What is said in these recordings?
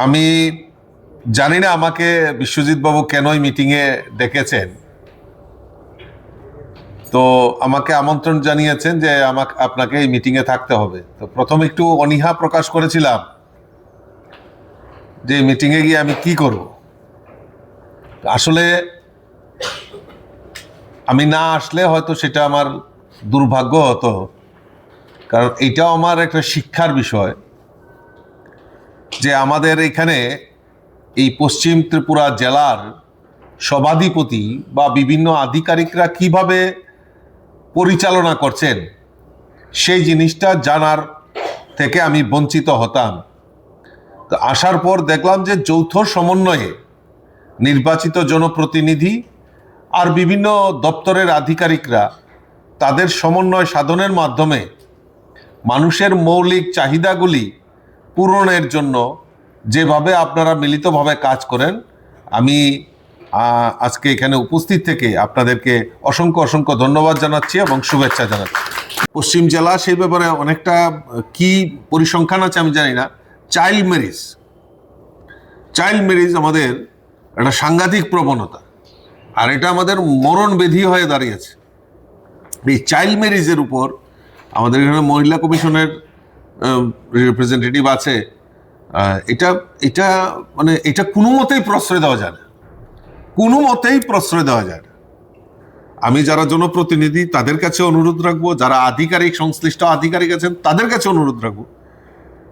আমি জানি না আমাকে বিশ্বজিৎ বাবু কেন এই মিটিংয়ে ডেকেছেন। তো আমাকে আমন্ত্রণ জানিয়েছেন যে আপনাকে এই মিটিংয়ে থাকতে হবে। তো প্রথম একটু অনীহা প্রকাশ করেছিলাম যে মিটিংয়ে গিয়ে আমি কি করব। আসলে আমি না আসলে হয়তো সেটা আমার দুর্ভাগ্য হতো, কারণ এটাও আমার একটা শিক্ষার বিষয় যে আমাদের এখানে এই পশ্চিম ত্রিপুরা জেলার সভাধিপতি বা বিভিন্ন আধিকারিকরা কিভাবে পরিচালনা করছেন সেই জিনিসটা জানার থেকে আমি বঞ্চিত হতাম। তো আসার পর দেখলাম যে যৌথ সমন্বয়ে নির্বাচিত জনপ্রতিনিধি আর বিভিন্ন দপ্তরের আধিকারিকরা তাদের সমন্বয় সাধনের মাধ্যমে মানুষের মৌলিক চাহিদাগুলি পূরণের জন্য যেভাবে আপনারা মিলিতভাবে কাজ করেন, আমি আজকে এখানে উপস্থিত থেকে আপনাদেরকে অসংখ্য অসংখ্য ধন্যবাদ জানাচ্ছি এবং শুভেচ্ছা জানাচ্ছি। পশ্চিম জেলা সেই ব্যাপারে অনেকটা কি পরিসংখ্যান আছে আমি জানি না। চাইল্ড ম্যারেজ আমাদের একটা সাংঘাতিক প্রবণতা, আর এটা আমাদের মরণ ব্যাধি হয়ে দাঁড়িয়েছে। এই চাইল্ড ম্যারেজের উপর আমাদের এখানে মহিলা কমিশনের রিপ্রেজেন্টেটিভ আছে। এটা কোনো মতেই প্রশ্রয় দেওয়া যায় না, কোনো মতেই প্রশ্রয় দেওয়া যায় না। আমি যারা জনপ্রতিনিধি তাদের কাছে অনুরোধ রাখবো, যারা আধিকারিক সংশ্লিষ্ট আধিকারিক আছেন তাদের কাছে অনুরোধ রাখবো,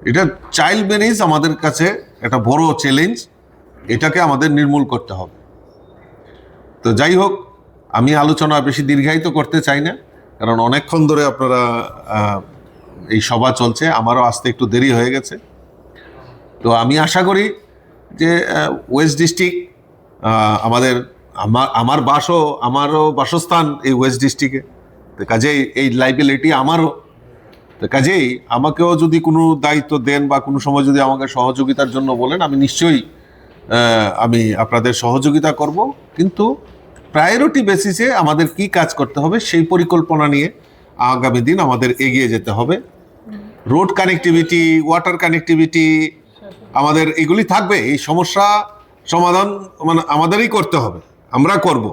এটা চাইল্ড ম্যারেজ আমাদের কাছে একটা বড় চ্যালেঞ্জ, এটাকে আমাদের নির্মূল করতে হবে। তো যাই হোক, আমি আলোচনা বেশি দীর্ঘায়িত করতে চাই না, কারণ অনেকক্ষণ ধরে আপনারা এই সভা চলছে, আমারও আসতে একটু দেরি হয়ে গেছে। তো আমি আশা করি যে ওয়েস্ট ডিস্ট্রিক্ট আমারও বাসস্থান এই ওয়েস্ট ডিস্ট্রিক্টে, কাজেই এই লাইবিলিটি আমারও। তো কাজেই আমাকেও যদি কোনো দায়িত্ব দেন বা কোনো সময় যদি আমাকে সহযোগিতার জন্য বলেন, আমি নিশ্চয়ই আমি আপনাদের সহযোগিতা করব। কিন্তু প্রায়োরিটি বেসিসে আমাদের কি কাজ করতে হবে সেই পরিকল্পনা নিয়ে আগামী দিন আমাদের এগিয়ে যেতে হবে। রোড কানেক্টিভিটি, ওয়াটার কানেক্টিভিটি, আমাদের এগুলি থাকবে। এই সমস্যা সমাধান আমাদেরই করতে হবে, আমরা করব।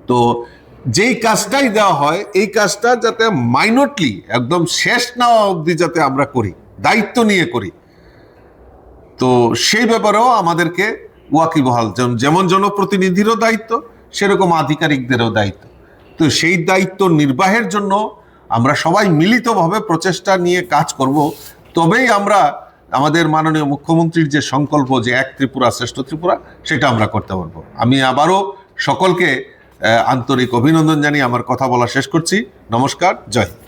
তো যেই কাজটাই দেওয়া হয় এই কাজটা যাতে মাইনরলি একদম শেষ না অবধি যাতে আমরা করি, দায়িত্ব নিয়ে করি। তো সেই ব্যাপারেও আমাদেরকে ওয়াকিবহাল, যেমন জনপ্রতিনিধিরও দায়িত্ব সেরকম আধিকারিকদেরও দায়িত্ব। তো সেই দায়িত্ব নির্বাহের জন্য আমরা সবাই মিলিতভাবে প্রচেষ্টা নিয়ে কাজ করব। তবেই আমরা আমাদের মাননীয় মুখ্যমন্ত্রীর যে সংকল্প যে এক ত্রিপুরা শ্রেষ্ঠ ত্রিপুরা, সেটা আমরা করতে পারবো। আমি আবারও সকলকে আন্তরিক অভিনন্দন জানিয়ে আমার কথা বলা শেষ করছি। নমস্কার, জয় হিন্দ।